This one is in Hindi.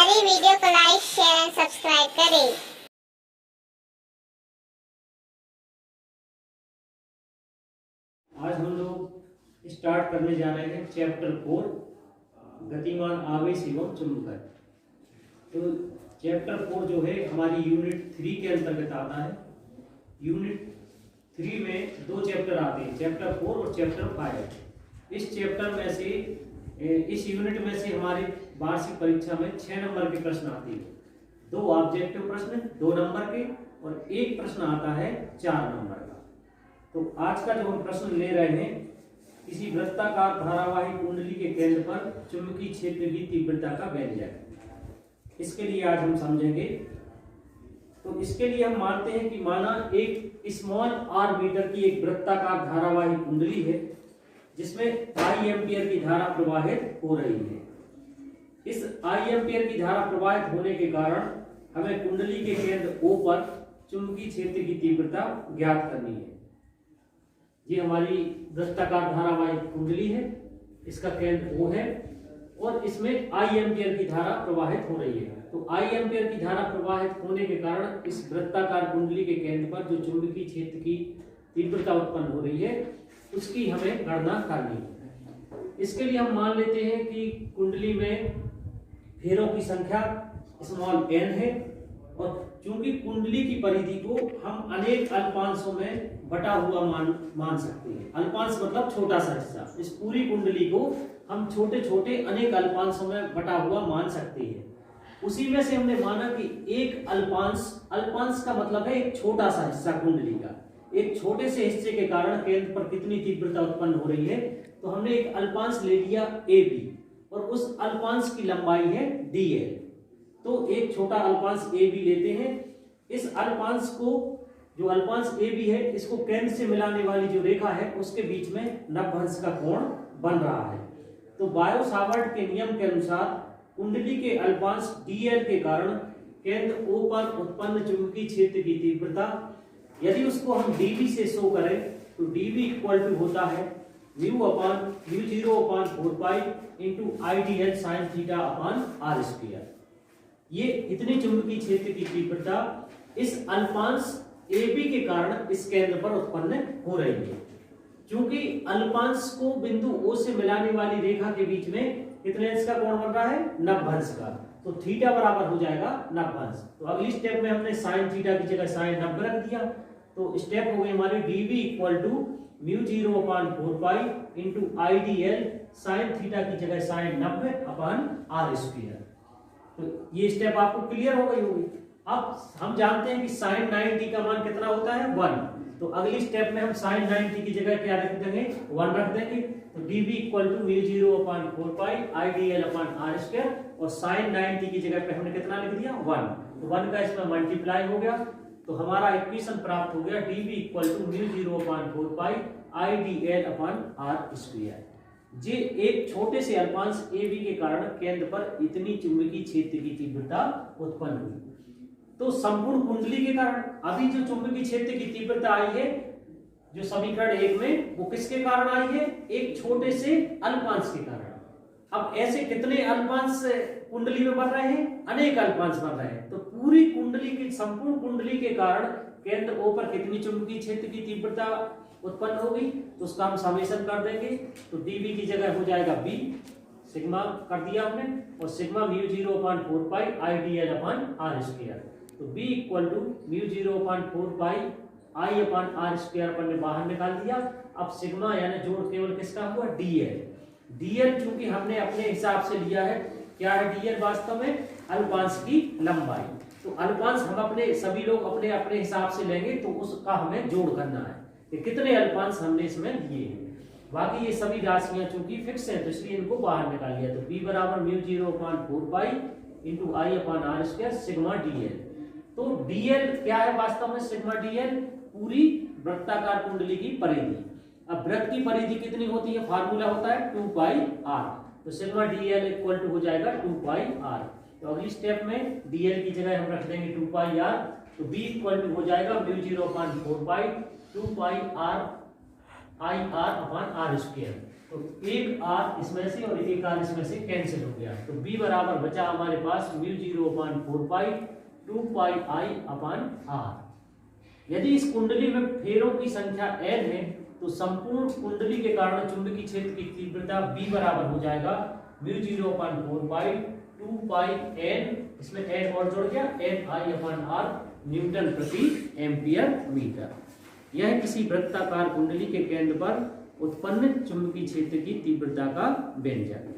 हमारी वीडियो को लाइक शेयर एंड सब्सक्राइब करें। आज हम लोग स्टार्ट करने जा रहे हैं चैप्टर 4 गतिमान आवेश एवं चुंबकन। तो चैप्टर 4 जो है हमारी यूनिट 3 के अंतर्गत आता है। यूनिट 3 में दो चैप्टर आते हैं, चैप्टर 4 और चैप्टर 5। इस चैप्टर में से इस यूनिट में से हमारी वार्षिक परीक्षा में 6 नंबर के प्रश्न आते हैं। 2 ऑब्जेक्टिव प्रश्न 2 नंबर के और एक प्रश्न आता है 4 नंबर का। तो आज का जो हम प्रश्न ले रहे हैं, किसी वृत्ताकार धारावाही कुंडली के केंद्र पर चुंबकीय क्षेत्र की तीव्रता का व्यंजक। इसके लिए आज हम समझेंगे। तो इसके लिए हम मानते हैं कि माना एक स्मॉल r मीटर की एक वृत्ताकार धारावाही कुंडली है जिसमें I एम्पियर की धारा प्रवाहित हो रही है। इस I एम्पियर की धारा प्रवाहित होने के कारण हमें कुंडली के केंद्र O पर चुंबकीय क्षेत्र की तीव्रता ज्ञात करनी है। ये हमारी वृत्ताकार धारावाही कुंडली है, इसका केंद्र O है और इसमें I एम्पियर की धारा प्रवाहित हो रही है। तो I एम्पियर की धारा प्रवाहित होने के कारण इस वृत्ताकार कुंडली के केंद्र पर जो चुंबकीय क्षेत्र की तीव्रता उत्पन्न हो रही है उसकी हमें गणना करनी है। इसके लिए हम मान लेते हैं कि कुंडली में फेरों की संख्या स्मॉल n है और चूंकि कुंडली की परिधि को हम अनेक अल्पांशों में बटा हुआ मान सकते हैं। अल्पांश मतलब छोटा सा हिस्सा। इस पूरी कुंडली को हम छोटे छोटे अनेक अल्पांशों में बटा हुआ मान सकते हैं। उसी में से हमने माना कि एक अल्पांश का मतलब है एक छोटा सा हिस्सा कुंडली का। एक छोटे से हिस्से के कारण केंद्र पर कितनी तीव्रता उत्पन्न हो रही है, तो हमने एक अल्पांश ले लिया AB और उस अल्पांश की लंबाई है DL। तो एक छोटा अल्पांश AB लेते हैं। इस अल्पांश को, जो अल्पांश AB है, इसको केंद्र से मिलाने वाली जो रेखा है उसके बीच में नवभंश का कोण बन रहा है। तो बायो-सावर्ट के नियम के अनुसार कुंडली के अल्पांश DL के कारण केंद्र O पर उत्पन्न चुंबकीय क्षेत्र की तीव्रता, यदि उसको हम dV से शो करें तो dV इक्वल टू होता है μ/μ0/4 इंटू IDL sin θ/r²। ये इतनी चुंबकीय क्षेत्र की तीव्रता इस अल्पांश AB के कारण इस केंद्र पर उत्पन्न हो रही है। क्योंकि अल्पांश को बिंदु O से मिलाने वाली रेखा के बीच में कितने अंश का कोण बन रहा है, नवभंश का। तो थीटा बराबर हो जाएगा नवभंश। तो अगली स्टेप में हमने साइन थीटा की जगह साइन 90 रख दिया। तो स्टेप हो गई हमारी dV equal to μ0/4 into IDL sine theta की जगह साइन 90/r²। तो ये स्टेप आपको क्लियर हो गई होगी। अब हम जानते हैं कि साइन 90 का मान कितना होता है, 1। तो अगली स्टेप में हम साइन 90 की जगह क्या रख देंगे, 1 रख देंगे। तो dV इक्वल टू μ0/4 IDL/r² और साइन 90 की जगह पे हमने कितना लिख दिया, 1। तो 1 का इसमें मल्टीप्लाई हो गया तो हमारा इक्वेशन प्राप्त हो गया dV इक्वल टू μ0/4 IDL/r²। जे एक छोटे से अल्पांश AB के कारण केंद्र पर इतनी चुंबकीय क्षेत्र की तीव्रता उत्पन्न हुई। तो संपूर्ण कुंडली के कारण अभी जो चुंबकीय क्षेत्र की तीव्रता आई है, जो समीकरण 1 में, वो किसके कारण आई है, एक छोटे से अल्पांश के कारण। अब ऐसे कितने अल्पांश कुंडली में बन रहे हैं, अनेक अल्पांश बन रहे हैं। तो पूरी कुंडली की, संपूर्ण कुंडली के कारण केंद्र O पर कितनी चुंबकीय क्षेत्र की तीव्रता उत्पन्न होगी, तो उसका हम समेशन कर देंगे। तो dV की जगह हो जाएगा B, सिग्मा कर दिया हमने, और सिग्मा μ0/4 IDL/r²। तो B इक्वल टू μ0/4 I/r² अपन ने बाहर निकाल दिया। अब सिग्मा यानी जोड़ केवल किसका हुआ, DL चूंकि हमने अपने हिसाब से लिया है, क्या है DL वास्तव में अल्पांश की लंबाई। तो अल्पांश हम अपने सभी लोग अपने अपने हिसाब से लेंगे तो उसका हमें जोड़ करना है कि कितने अल्पांश हमने इसमें लिए हैं। बाकी ये सभी राशियां चूंकि फिक्स हैं तो इसलिए इनको बाहर निकाल लिया। तो B बराबर μ0/4 इंटू I/r² सिग्मा DL। तो DL क्या है वास्तव में, सिग्मा DL पूरी वृत्ताकार कुंडली की परिधि। अब वृत्त की परिधि कितनी होती है, फार्मूला होता है 2πr। तो सिग्मा DL इक्वल टू हो जाएगा 2πr। तो अगली स्टेप में DL की जगह हम रख देंगे 2πr। तो B इक्वल टू हो जाएगा μ0/4 2πr IR/r²। तो एक आर इसमें से और एक आर इसमें से कैंसिल हो गया, तो बी बराबर बचा हमारे पास mu 0/4 pi 2 pi I upon are. यदि इस कुंडली में फेरों की संख्या n है तो संपूर्ण कुंडली के कारण चुंबकीय क्षेत्र की तीव्रता b बराबर हो जाएगा म्यू 0/4 पाई 2 पाई n, इसमें n और जोड़ गया, n I upon R Newton प्रति एम्पियर मीटर। यह किसी वृत्ताकार कुंडली के केंद्र पर उत्पन्न चुंबकीय क्षेत्र की तीव्रता का व्यंजक है।